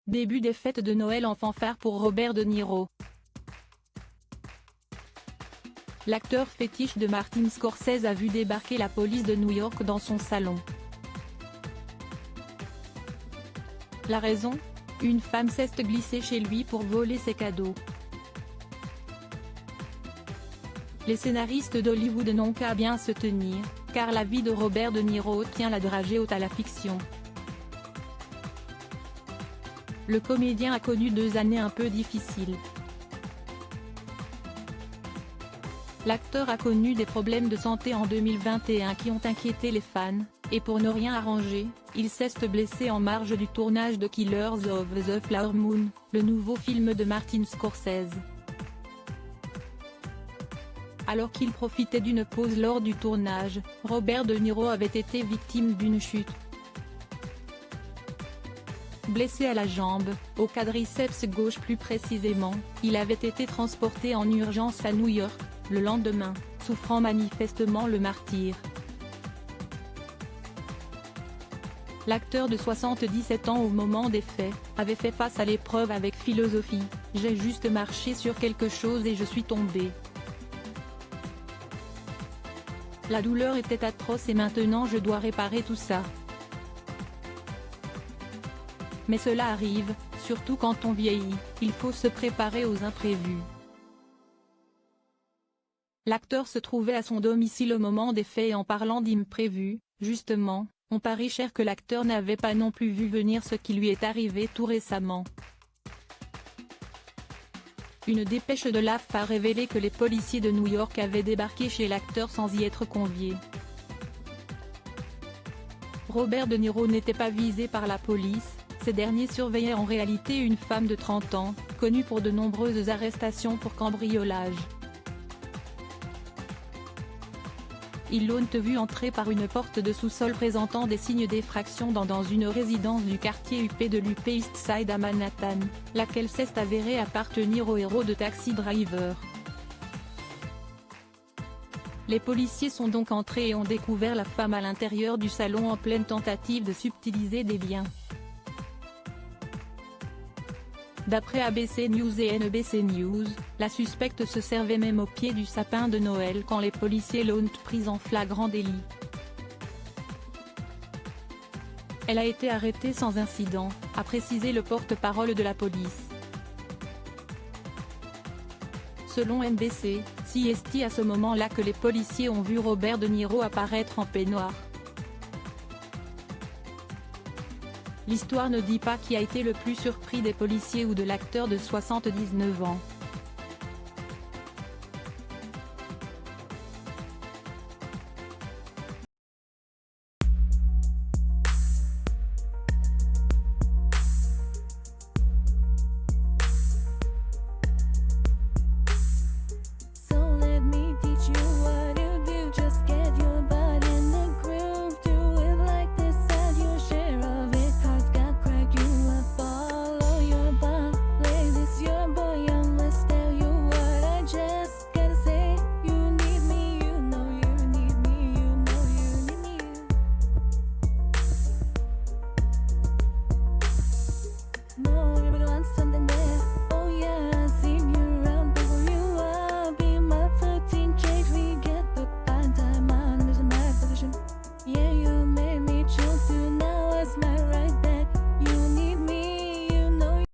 Début des fêtes de Noël en fanfare pour Robert De Niro. L'acteur fétiche de Martin Scorsese a vu débarquer la police de New York dans son salon. La raison ? Une femme s'est glissée chez lui pour voler ses cadeaux. Les scénaristes d'Hollywood n'ont qu'à bien se tenir, car la vie de Robert De Niro tient la dragée haute à la fiction. Le comédien a connu 2 années un peu difficiles. L'acteur a connu des problèmes de santé en 2021 qui ont inquiété les fans, et pour ne rien arranger, il s'est blessé en marge du tournage de Killers of the Flower Moon, le nouveau film de Martin Scorsese. Alors qu'il profitait d'une pause lors du tournage, Robert De Niro avait été victime d'une chute. Blessé à la jambe, au quadriceps gauche plus précisément, il avait été transporté en urgence à New York, le lendemain, souffrant manifestement le martyre. L'acteur de 77 ans au moment des faits, avait fait face à l'épreuve avec philosophie « J'ai juste marché sur quelque chose et je suis tombé. La douleur était atroce et maintenant je dois réparer tout ça. Mais cela arrive, surtout quand on vieillit, il faut se préparer aux imprévus. » L'acteur se trouvait à son domicile au moment des faits et en parlant d'imprévus, justement, on parie cher que l'acteur n'avait pas non plus vu venir ce qui lui est arrivé tout récemment. Une dépêche de l'AFP a révélé que les policiers de New York avaient débarqué chez l'acteur sans y être conviés. Robert De Niro n'était pas visé par la police, ces derniers surveillaient en réalité une femme de 30 ans, connue pour de nombreuses arrestations pour cambriolage. Ils l'ont vu entrer par une porte de sous-sol présentant des signes d'effraction dans une résidence du quartier UP de l'Upper East Side à Manhattan, laquelle s'est avérée appartenir au héros de Taxi Driver. Les policiers sont donc entrés et ont découvert la femme à l'intérieur du salon en pleine tentative de subtiliser des biens. D'après ABC News et NBC News, la suspecte se servait même au pied du sapin de Noël quand les policiers l'ont prise en flagrant délit. Elle a été arrêtée sans incident, a précisé le porte-parole de la police. Selon NBC, c'est à ce moment-là que les policiers ont vu Robert De Niro apparaître en peignoir. L'histoire ne dit pas qui a été le plus surpris des policiers ou de l'acteur de 79 ans.